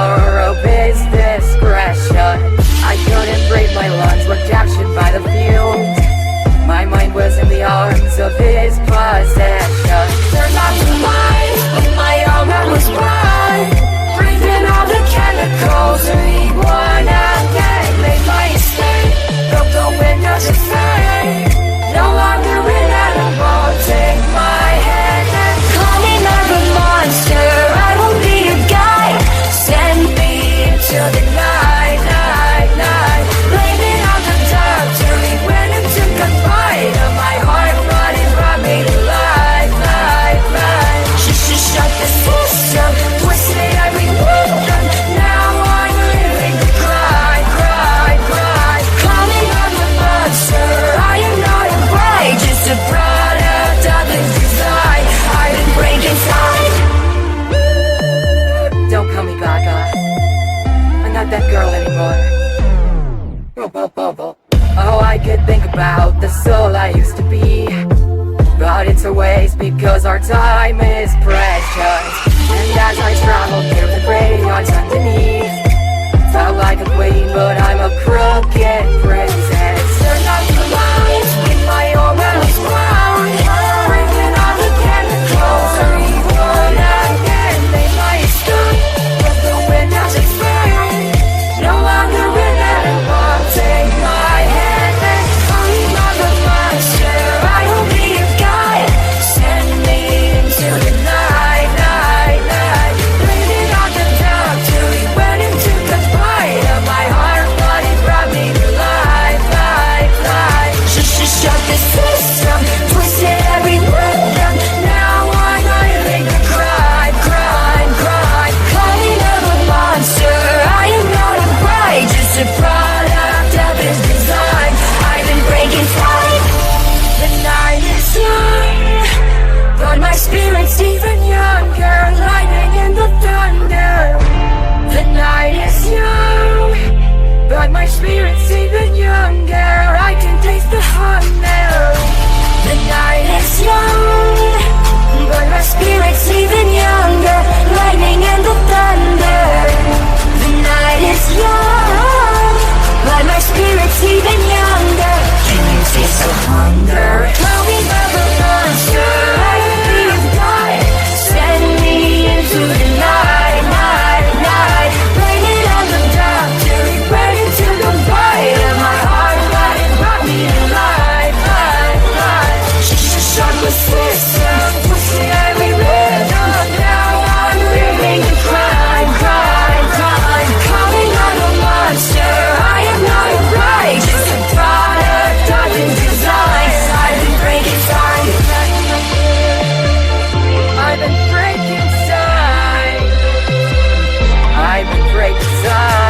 zero business discretion. I couldn't breathe, my lungs were captured by the fumes. My mind was in the arms of his possession. Turned off the light, but my armor was bright. Breathing all the chemicals, reborn again. Made my escape, broke the windows of fate. No longer inedible, take my hand and call me not a monster. I will be a guide, send me into the night, night, night. Blaming on the doctor, he went and took a bite of my heart, but it brought me to life, life, life. She shut the system, twisted every rhythm. Now I'm living to cry, cry, cry. Calling on the monster, I am not a bride, just a product of his design. I've been breaking time. Don't call me Gaga, I'm not that girl anymore. Oh, I could think about the soul I used to be, but it's a waste because our time is precious. And as I traveled through the graveyards underneath, felt like a queen, but I'm a crooked princess. Turned off the lights with my own belly's brown, breathing all the chemicals, reborn again. Made my escape, but the windows explain. No longer inedible, take my hand and call me mother monster. I will be your guide, send me into the night, night, night. Bleeding on the doctor, he went and took a bite of my heart, but he brought me to life, life, life. She shut the system, twisted every rhythm. Now I'm living to cry, cry, cry. Calling of a monster, I am not a bride, just a product of his design. I've been breaking time. The night is young, but my spirit's even younger. Lightning and the thunder. The night is young, but my spirit's even younger. I can taste the hunger. The night is young, but my spirit's even younger. Lightning and the thunder. The night is young, but my spirit's even younger. Can you taste the hunger? Call me mother monster, I will be your guide. Send me into the night, night, night. Blaming on the doctor, he went and took a bite of my heart, but it brought me to life, life, life. She shot the system, twisted every rhythm. Now I'm living to cry, cry, cry. Calling on a monster, I am not a bride, just a product of his design. I've been breaking time. I've been breaking time. I've been breaking time.